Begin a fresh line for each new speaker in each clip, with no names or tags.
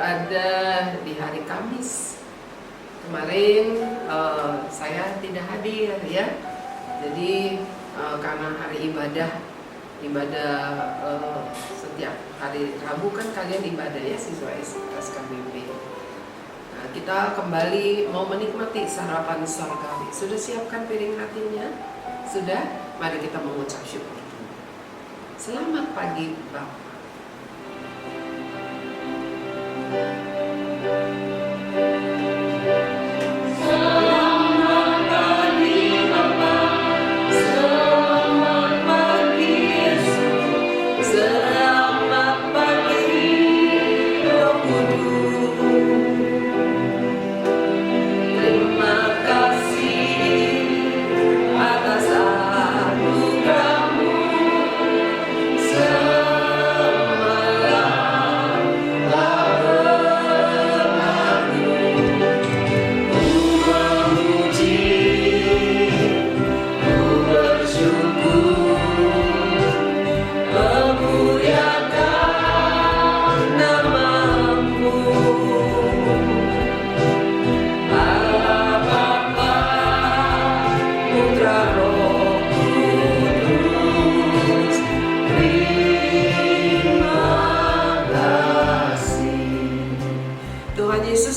berada di hari Kamis. Kemarin saya tidak hadir ya. Jadi karena hari ibadah setiap hari Rabu kan kalian ibadah ya, siswa SKBP. Nah, kita kembali mau menikmati sarapan sorgawi. Sudah siapkan piring hatinya? Sudah? Mari kita mengucap syukur. Selamat pagi Bapak.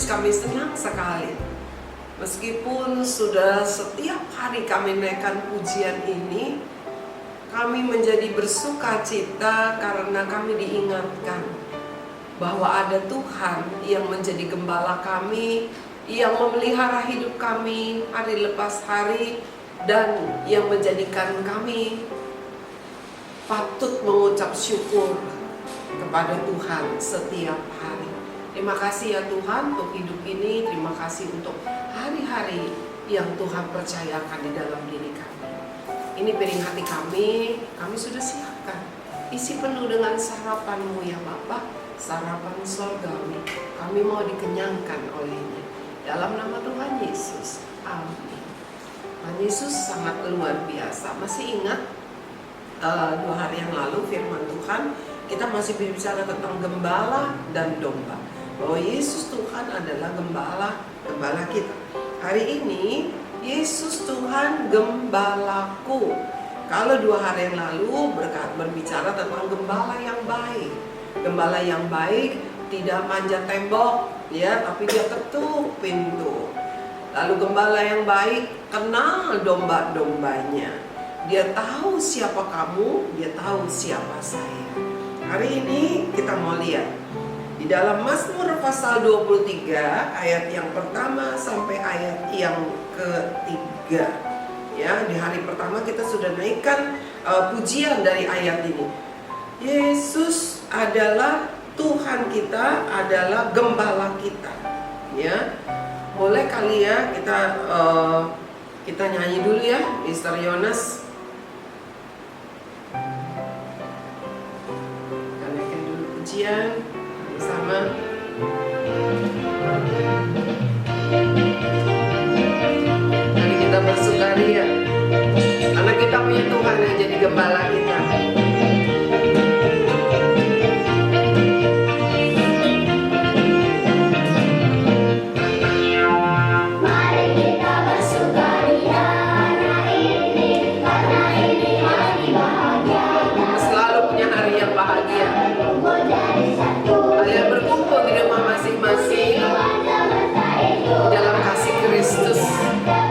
Kami senang sekali meskipun sudah setiap hari kami naikkan pujian ini, kami menjadi bersuka cita karena kami diingatkan bahwa ada Tuhan yang menjadi gembala kami, yang memelihara hidup kami hari lepas hari, dan yang menjadikan kami patut mengucap syukur kepada Tuhan setiap hari. Terima kasih ya Tuhan untuk hidup ini. Terima kasih untuk hari-hari yang Tuhan percayakan di dalam diri kami. Ini piring hati kami sudah siapkan. Isi penuh dengan sarapan-Mu ya Bapa, sarapan sorgawi. Kami mau dikenyangkan olehnya. Dalam nama Tuhan Yesus, amin. Tuhan Yesus sangat luar biasa. Masih ingat 2 hari yang lalu firman Tuhan, kita masih berbicara tentang gembala dan domba. Bahwa Yesus Tuhan adalah gembala kita. Hari ini Yesus Tuhan gembalaku. Kalau 2 hari yang lalu berbicara tentang gembala yang baik. Gembala yang baik tidak manjat tembok ya, tapi dia ketuk pintu. Lalu gembala yang baik kenal domba-dombanya. Dia tahu siapa kamu, dia tahu siapa saya. Hari ini kita mau lihat di dalam Mazmur pasal 23 ayat yang pertama sampai ayat yang ketiga. Ya, di hari pertama kita sudah naikkan pujian dari ayat ini. Yesus adalah Tuhan kita, adalah gembala kita. Ya, boleh kali ya kita nyanyi dulu ya, Mr. Yonas. Kita naikkan dulu pujian bersama. Mari kita bersukaria karena kita punya Tuhan yang jadi gembala kita.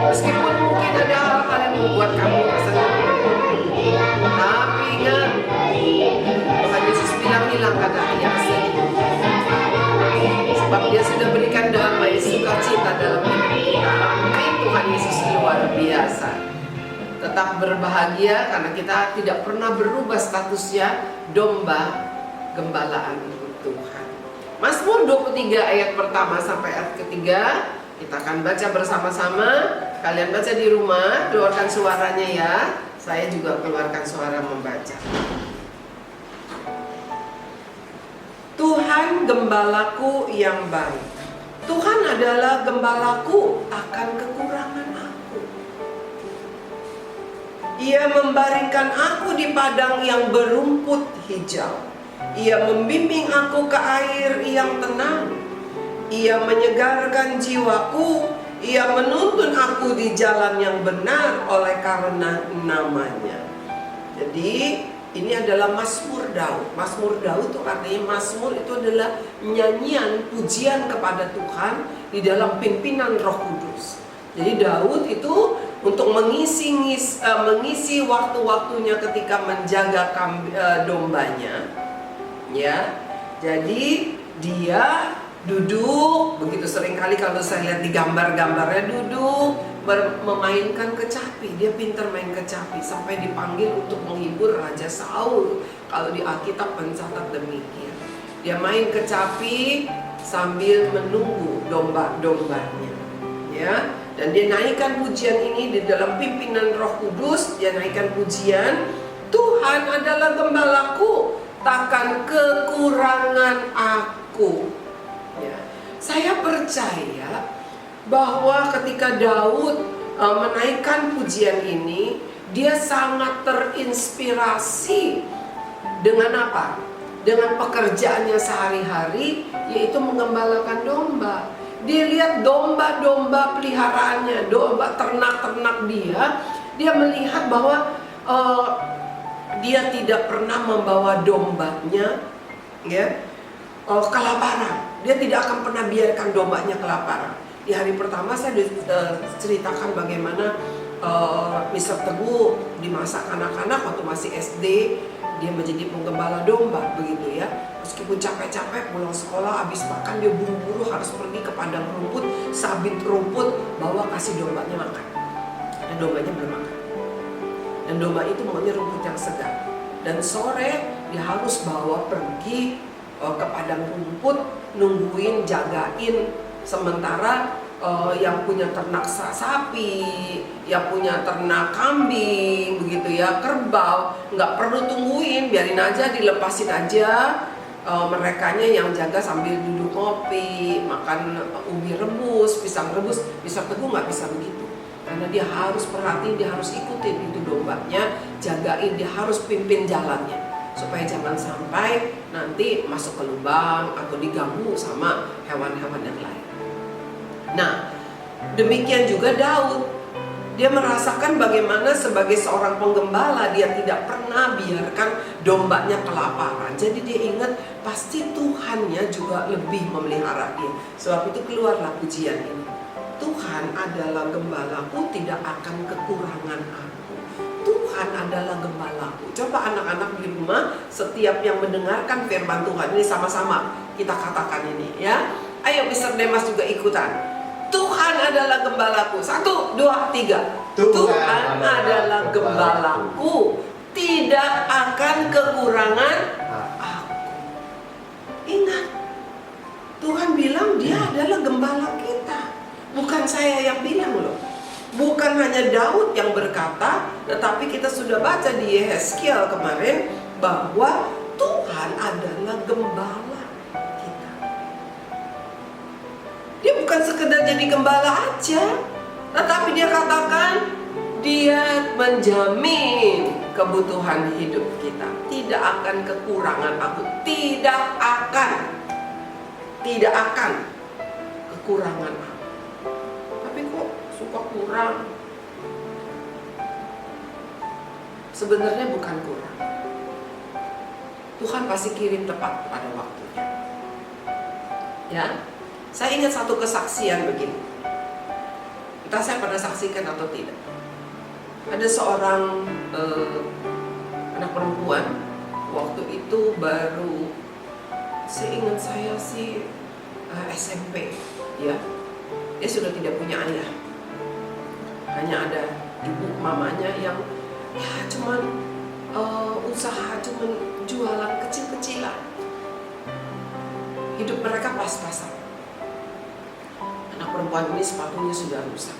Meskipun mungkin ada hal-hal yang membuat kamu tersentuh, tapi ingat, Tuhan Yesus bilang hilangkan hati yang sedih, sebab Dia sudah berikan damai sukacita dalam hidup kita. Amin. Tuhan Yesus luar biasa. Tetap berbahagia karena kita tidak pernah berubah statusnya domba gembalaan Tuhan. Mazmur 23 ayat pertama sampai ayat ketiga kita akan baca bersama-sama. Kalian baca di rumah, keluarkan suaranya ya. Saya juga keluarkan suara membaca. Tuhan gembalaku yang baik. Tuhan adalah gembalaku, akan kekurangan aku. Ia membaringkan aku di padang yang berumput hijau. Ia membimbing aku ke air yang tenang. Ia menyegarkan jiwaku, Ia menuntun aku di jalan yang benar oleh karena namanya. Jadi ini adalah Mazmur Daud. Mazmur Daud itu artinya Mazmur itu adalah nyanyian pujian kepada Tuhan di dalam pimpinan Roh Kudus. Jadi Daud itu untuk mengisi waktu-waktunya ketika menjaga dombanya, ya. Jadi dia duduk, begitu seringkali kalau saya lihat di gambar-gambarnya duduk memainkan kecapi. Dia pintar main kecapi sampai dipanggil untuk menghibur Raja Saul. Kalau di Alkitab mencatat demikian. Dia main kecapi sambil menunggu domba-dombanya, ya. Dan dia naikkan pujian ini di dalam pimpinan Roh Kudus. Dia naikkan pujian, Tuhan adalah gembalaku, takkan kekurangan aku. Ya. Saya percaya bahwa ketika Daud menaikkan pujian ini, dia sangat terinspirasi dengan apa? Dengan pekerjaannya sehari-hari, yaitu menggembalakan domba. Dia lihat domba-domba peliharaannya, domba ternak-ternak dia melihat bahwa dia tidak pernah membawa dombanya, ya, kelaparan. Dia tidak akan pernah biarkan dombanya kelaparan. Di hari pertama saya ceritakan bagaimana Mr. Teguh di masa kanak-kanak waktu masih SD, dia menjadi penggembala domba, begitu ya. Meskipun capek-capek pulang sekolah, habis makan dia buru-buru harus pergi ke padang rumput, sabit rumput, bawa kasih dombanya makan. Dan dombanya belum makan. Dan domba itu maunya rumput yang segar. Dan sore dia harus bawa pergi ke padang rumput, nungguin, jagain. Sementara yang punya ternak sapi, yang punya ternak kambing, begitu ya, kerbau, nggak perlu tungguin, biarin aja, dilepasin aja. Merekanya yang jaga sambil duduk ngopi, makan ubi rebus, pisang rebus. Bisa Teguh nggak bisa begitu, karena dia harus perhatiin, dia harus ikutin itu dombanya, jagain, dia harus pimpin jalannya supaya jangan sampai nanti masuk ke lubang atau diganggu sama hewan-hewan yang lain. Nah, demikian juga Daud. Dia merasakan bagaimana sebagai seorang penggembala dia tidak pernah biarkan dombanya kelaparan. Jadi dia ingat pasti Tuhannya juga lebih memelihara dia. Sebab itu keluarlah pujian ini. Tuhan adalah gembalaku, tidak akan kekurangan aku. Tuhan adalah gembalaku. Coba anak-anak di rumah, setiap yang mendengarkan firman Tuhan ini sama-sama kita katakan ini, ya. Ayo Mr. Demas juga ikutan. Tuhan adalah gembalaku. 1, 2, 3. Tuhan adalah gembalaku, tidak akan kekurangan aku. Ingat, Tuhan bilang dia adalah gembala kita. Bukan saya yang bilang loh. Bukan hanya Daud yang berkata, tetapi kita sudah baca di Yehezkiel kemarin bahwa Tuhan adalah gembala. Dia bukan sekedar jadi gembala aja, tetapi dia katakan dia menjamin kebutuhan hidup kita. Tidak akan kekurangan aku. Tidak akan kekurangan aku. Tapi kok suka kurang? Sebenarnya bukan kurang. Tuhan pasti kirim tepat pada waktunya. Ya. Saya ingat satu kesaksian begini. Entah saya pernah saksikan atau tidak. Ada seorang anak perempuan, waktu itu baru, seingat saya sih SMP, ya. Dia sudah tidak punya ayah. Hanya ada ibu mamanya yang ya cuman usaha, cuman jualan kecil-kecilan. Hidup mereka pas-pasan. Anak perempuan ini sepatunya sudah rusak.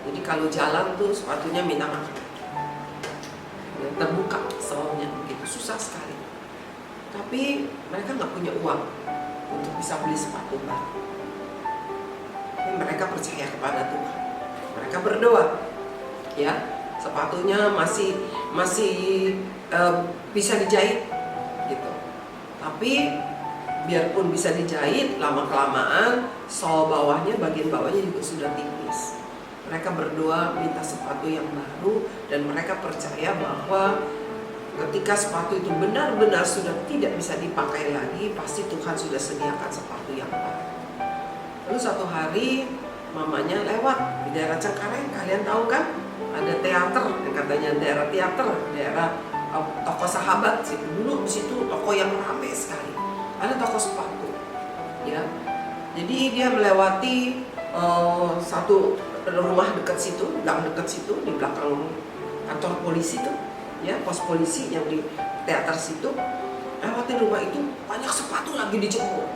Jadi kalau jalan tuh sepatunya minta makan. Dan terbuka soalnya begitu, susah sekali. Tapi mereka nggak punya uang untuk bisa beli sepatu baru. Tapi mereka percaya kepada Tuhan. Mereka berdoa, ya, sepatunya masih bisa dijahit, gitu. Tapi biarpun bisa dijahit, lama-kelamaan sol bawahnya, bagian bawahnya juga sudah tipis. Mereka berdoa minta sepatu yang baru, dan mereka percaya bahwa ketika sepatu itu benar-benar sudah tidak bisa dipakai lagi, pasti Tuhan sudah sediakan sepatu yang baru. Lalu satu hari mamanya lewat di daerah Cengkareng, kalian tahu kan? Ada teater, yang katanya daerah teater, daerah toko Sahabat sih. Dulu di situ toko yang ramai sekali. Ada toko sepatu, ya. Jadi dia melewati satu rumah dekat situ, gang dekat situ, di belakang kantor polisi tuh, ya, pos polisi yang di teater situ. Lewatin rumah itu, banyak sepatu lagi dijemur,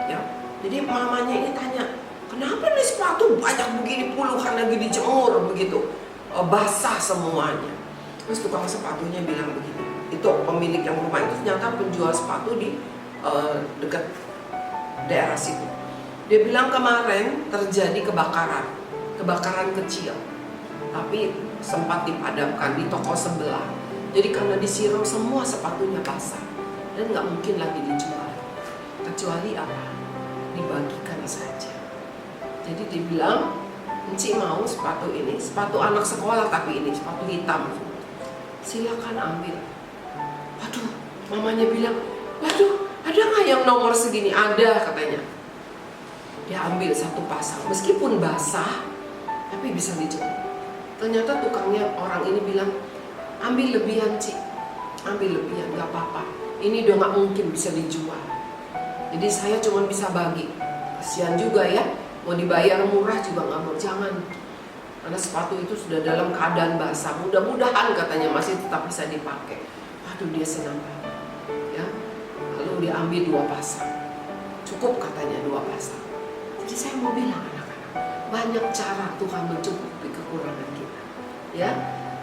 ya. Jadi mamanya ini tanya, kenapa nih sepatu banyak begini, puluhan lagi dijemur begitu, basah semuanya. Terus tukang sepatunya bilang begini, itu pemilik yang rumah itu ternyata penjual sepatu di dekat daerah situ. Dia bilang kemarin terjadi kebakaran kecil, tapi sempat dipadamkan di toko sebelah. Jadi karena disiram semua sepatunya basah dan nggak mungkin lagi dijual, kecuali apa? Dibagikan saja. Jadi dibilang, Enci mau sepatu ini, sepatu anak sekolah tapi ini sepatu hitam, silakan ambil. Waduh, mamanya bilang, waduh, ada nggak yang nomor segini? Ada katanya. Dia ambil satu pasang, meskipun basah, tapi bisa dijemur. Ternyata tukangnya orang ini bilang, ambil lebihan Ci, ambil lebihan, nggak apa-apa. Ini udah nggak mungkin bisa dijual. Jadi saya cuma bisa bagi. Kasihan juga ya, mau dibayar murah juga nggak mau, jangan. Karena sepatu itu sudah dalam keadaan basah. Mudah-mudahan katanya masih tetap bisa dipakai. Waduh, dia senang banget, ya. Lalu dia ambil 2 pasang, cukup katanya 2 pasang. Jadi saya mau bilang anak-anak, banyak cara Tuhan mencukupi kekurangan kita, ya.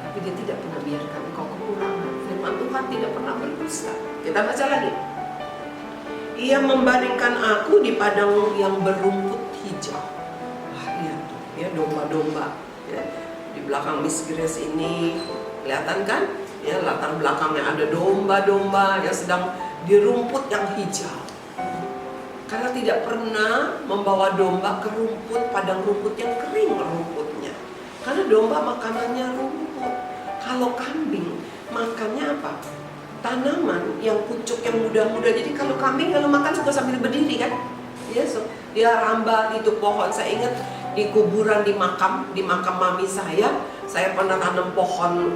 Tapi Dia tidak pernah biarkan engkau kekurangan. Firman Tuhan tidak pernah berdusta. Kita baca lagi. Ia membaringkan aku di padang yang berumput hijau. Wah, lihat tuh, ya, domba-domba, ya. Di belakang Miss Grace ini kelihatan kan? Ya, latar belakangnya ada domba-domba yang sedang di rumput yang hijau. Karena tidak pernah membawa domba ke rumput, padang rumput yang kering rumputnya. Karena domba makanannya rumput. Kalau kambing makannya apa? Tanaman yang pucuk, yang muda-muda. Jadi kalau kambing kalau makan suka sambil berdiri kan? Ya, so, dia rambat itu pohon. Saya ingat di kuburan di makam mami saya pernah tanam pohon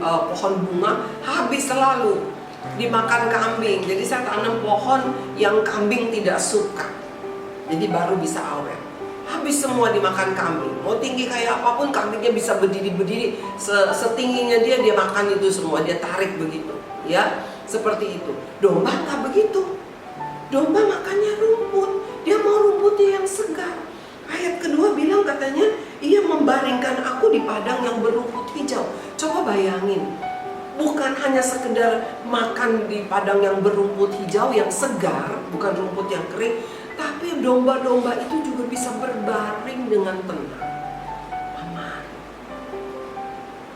bunga, habis selalu dimakan kambing. Jadi saya tanam pohon yang kambing tidak suka. Jadi baru bisa awet. Habis semua dimakan kambing. Mau tinggi kayak apapun, kambingnya bisa berdiri setingginya dia makan itu semua, dia tarik begitu, ya, seperti itu. Domba nggak begitu. Domba makannya rumput, dia mau rumputnya yang segar. Ayat kedua bilang katanya, ia membaringkan aku di padang yang berumput hijau. Coba bayangin, bukan hanya sekedar makan di padang yang berumput hijau yang segar, bukan rumput yang kering, tapi domba-domba itu juga bisa berbaring dengan tenang, aman.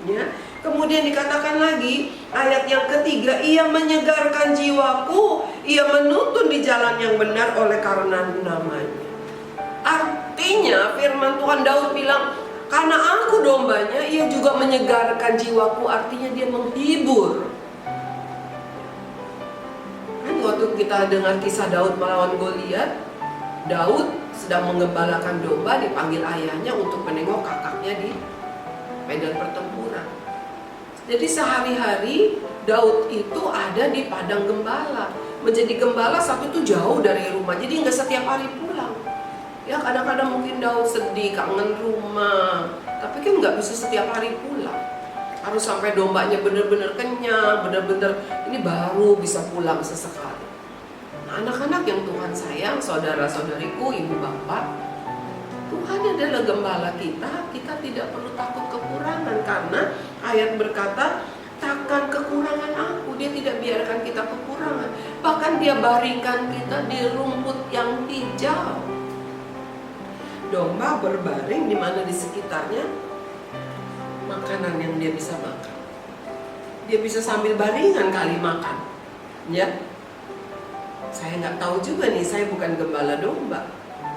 Ya. Kemudian dikatakan lagi ayat yang ketiga, ia menyegarkan jiwaku, ia menuntun di jalan yang benar oleh karena namanya. Artinya firman Tuhan, Daud bilang, karena aku dombanya, ia juga menyegarkan jiwaku. Artinya dia menghibur. Kan waktu kita dengar kisah Daud melawan Goliat, Daud sedang menggembalakan domba, dipanggil ayahnya untuk menengok kakaknya di medan pertempuran. Jadi sehari-hari Daud itu ada di padang gembala. Menjadi gembala saat itu jauh dari rumah, jadi nggak setiap hari pulang. Ya, kadang-kadang mungkin Daud sedih, kangen rumah, tapi kan nggak bisa setiap hari pulang. Harus sampai dombanya benar-benar kenyang, benar-benar ini baru bisa pulang sesekali. Nah, anak-anak yang Tuhan sayang, saudara-saudariku, ibu bapak, Tuhan adalah gembala kita. Kita tidak perlu takut kekurangan, karena ayat berkata, takkan kekurangan aku. Dia tidak biarkan kita kekurangan, bahkan dia baringkan kita di rumput yang hijau. Domba berbaring di mana di sekitarnya makanan yang dia bisa makan. Dia bisa sambil baringan kali makan, ya. Saya nggak tahu juga nih, saya bukan gembala domba.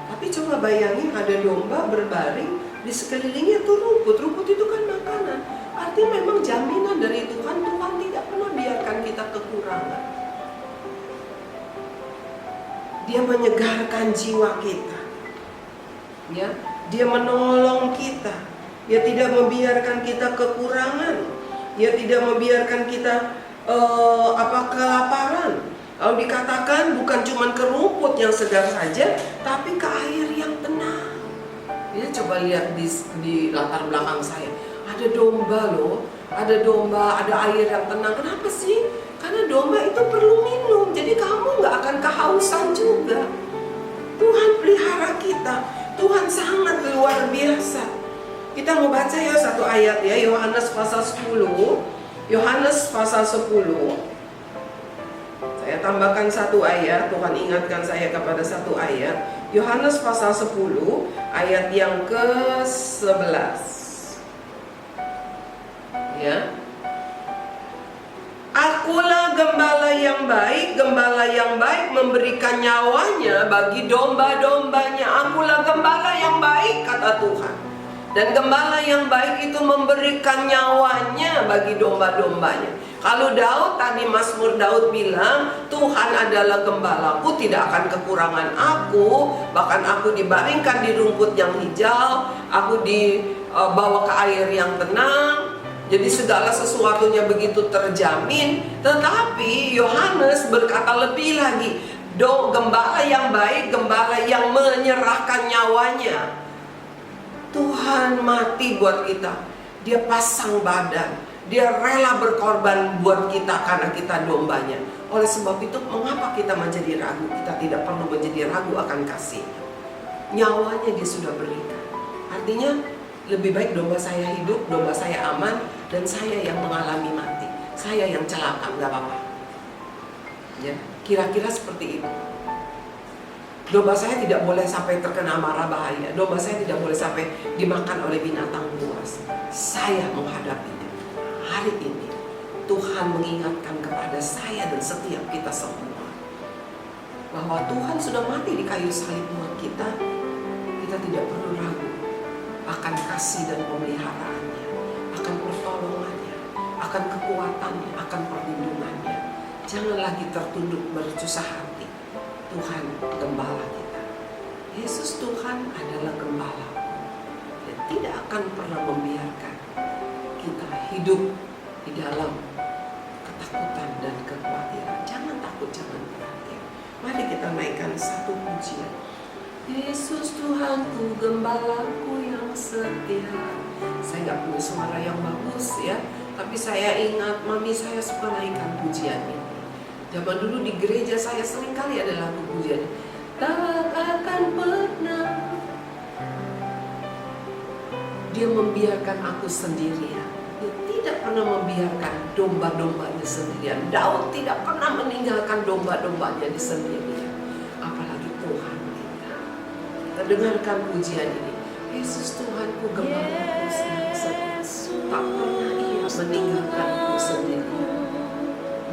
Tapi coba bayangin ada domba berbaring, di sekelilingnya tuh rumput. Rumput itu kan makanan. Artinya memang jaminan dari Tuhan, Tuhan tidak pernah biarkan kita kekurangan. Dia menyegarkan jiwa kita, ya, Dia menolong kita. Dia tidak membiarkan kita kekurangan. Dia tidak membiarkan kita kelaparan. Kalau dikatakan bukan cuma ke rumput yang segar saja, tapi ke air yang tenang. Ya, coba lihat di latar belakang saya, ada domba loh, ada domba, ada air yang tenang. Kenapa sih? Karena domba itu perlu minum, jadi kamu nggak akan kehausan juga. Tuhan pelihara kita, Tuhan sangat luar biasa. Kita mau baca ya satu ayat ya, Yohanes pasal 10. Yohanes pasal 10. Saya tambahkan satu ayat, Tuhan ingatkan saya kepada satu ayat. Yohanes pasal 10 ayat yang ke-11. Ya. Akulah gembala yang baik memberikan nyawanya bagi domba-dombanya. Akulah gembala yang baik, kata Tuhan. Dan gembala yang baik itu memberikan nyawanya bagi domba-dombanya. Kalau Daud tadi, Mazmur Daud bilang, Tuhan adalah gembalaku, tidak akan kekurangan aku. Bahkan aku dibaringkan di rumput yang hijau, aku dibawa ke air yang tenang. Jadi segala sesuatunya begitu terjamin. Tetapi Yohanes berkata lebih lagi, gembala yang baik, gembala yang menyerahkan nyawanya. Tuhan mati buat kita. Dia pasang badan, Dia rela berkorban buat kita karena kita dombanya. Oleh sebab itu, mengapa kita menjadi ragu? Kita tidak perlu menjadi ragu akan kasih. Nyawanya Dia sudah berikan. Artinya lebih baik domba saya hidup, domba saya aman, dan saya yang mengalami mati, saya yang celaka, nggak apa-apa. Ya, kira-kira seperti itu. Domba saya tidak boleh sampai terkena mara bahaya. Domba saya tidak boleh sampai dimakan oleh binatang buas. Saya menghadapinya. Hari ini Tuhan mengingatkan kepada saya dan setiap kita semua bahwa Tuhan sudah mati di kayu salib buat kita. Kita tidak perlu ragu akan kasih dan pemeliharaannya, akan pertolongannya, akan kekuatannya, akan perlindungannya. Jangan lagi tertunduk bersusah hati. Tuhan gembala kita. Yesus Tuhan adalah gembala. Dia tidak akan pernah membiarkan kita hidup di dalam ketakutan dan kekhawatiran. Jangan takut, jangan khawatir. Mari kita naikkan satu pujian. Yesus Tuhanku, gembalaku yang setia. Saya nggak punya suara yang bagus ya, tapi saya ingat mami saya suka naikkan pujian ini. Zaman dulu di gereja saya sering kali ada lagu pujian. Tak akan pernah Dia membiarkan aku sendirian. Dia tidak pernah membiarkan domba-dombanya sendirian. Daud tidak pernah meninggalkan domba-dombanya di sendirian. Apalagi Tuhan kita. Kita dengarkan pujian ini. Yesus Tuhanku, gembalaku yang setia. Tak pernah Ia meninggalkanku sendirian.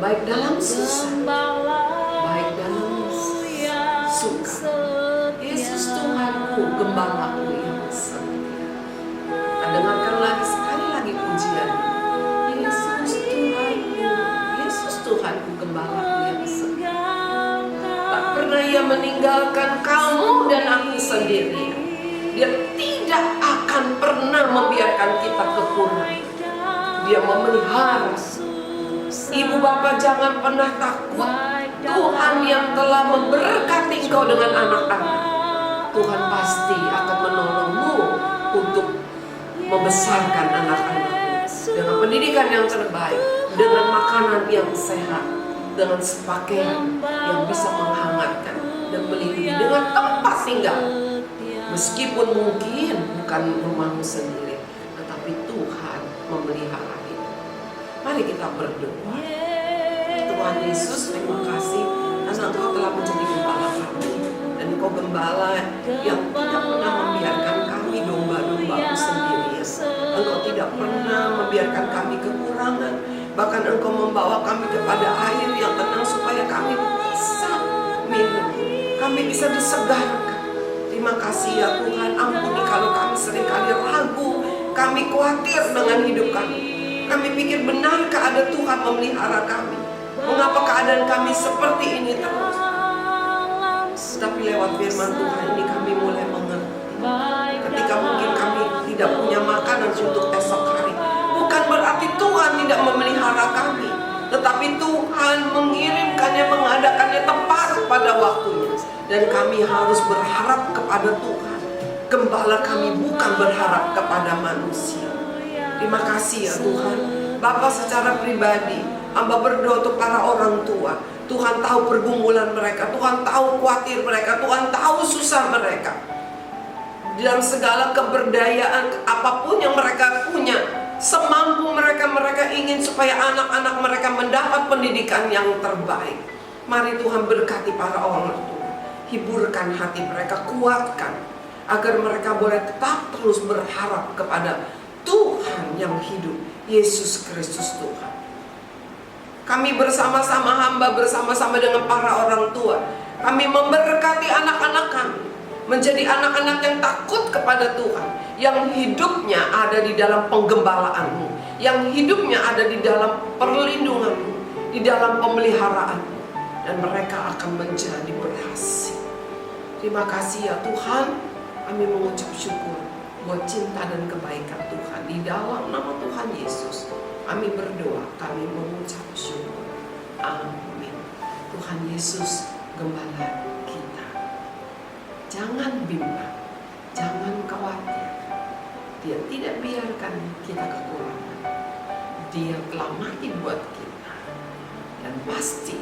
Baik dalam susah, baik dalam suka. Yesus Tuhanku, gembalaku yang setia. Nah, dengarkan lagi sekali lagi pujian ini. Yesus Tuhanku, Yesus Tuhanku, gembalaku yang setia. Tak pernah Ia meninggalkan kamu dan aku sendirian. Dia tidak akan pernah membiarkan kita kekurangan. Dia memelihara. Ibu bapak jangan pernah takut. Tuhan yang telah memberkati engkau dengan anak-anak, Tuhan pasti akan menolongmu untuk membesarkan anak-anakmu dengan pendidikan yang terbaik, dengan makanan yang sehat, dengan pakaian yang bisa menghangatkan dan melindungi, dengan tempat tinggal. Meskipun mungkin bukan rumahmu sendiri, tetapi Tuhan memelihara itu. Mari kita berdoa. Tuhan Yesus, terima kasih karena Engkau telah menjadi gembala kami. Dan Engkau gembala yang tidak pernah membiarkan kami domba-domba-Mu sendiri. Engkau tidak pernah membiarkan kami kekurangan. Bahkan Engkau membawa kami kepada air yang tenang supaya kami bisa minum, kami bisa disegarkan. Terima kasih ya Tuhan, ampuni kalau kami seringkali ragu, kami khawatir dengan hidup kami. Kami pikir benarkah ada Tuhan memelihara kami? Mengapa keadaan kami seperti ini terus? Tapi lewat firman Tuhan ini kami mulai mengerti. Ketika mungkin kami tidak punya makanan untuk esok hari, bukan berarti Tuhan tidak memelihara kami, tetapi Tuhan mengirimkannya, mengadakannya tepat pada waktunya. Dan kami harus berharap kepada Tuhan. Gembala kami bukan berharap kepada manusia. Terima kasih ya Tuhan. Bapa, secara pribadi hamba berdoa untuk para orang tua. Tuhan tahu pergumulan mereka, Tuhan tahu khawatir mereka, Tuhan tahu susah mereka. Dalam segala keberdayaan apapun yang mereka punya, semampu mereka, mereka ingin supaya anak-anak mereka mendapat pendidikan yang terbaik. Mari Tuhan berkati para orang tua, hiburkan hati mereka, kuatkan, agar mereka boleh tetap terus berharap kepada Tuhan yang hidup, Yesus Kristus Tuhan. Kami bersama-sama, hamba bersama-sama dengan para orang tua, kami memberkati anak-anak kami menjadi anak-anak yang takut kepada Tuhan, yang hidupnya ada di dalam penggembalaanmu, yang hidupnya ada di dalam perlindunganmu, di dalam pemeliharaanmu, dan mereka akan menjadi berhasil. Terima kasih ya Tuhan, kami mengucap syukur buat cinta dan kebaikan Tuhan. Di dalam nama Tuhan Yesus kami berdoa, kami mengucap syukur. Amin. Tuhan Yesus gembala kita. Jangan bimbang, jangan khawatir. Dia tidak biarkan kita kekurangan. Dia telah mati buat kita, dan pasti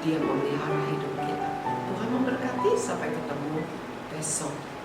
Dia memelihara hidup kita. Tuhan memberkati, sampai ketemu besok.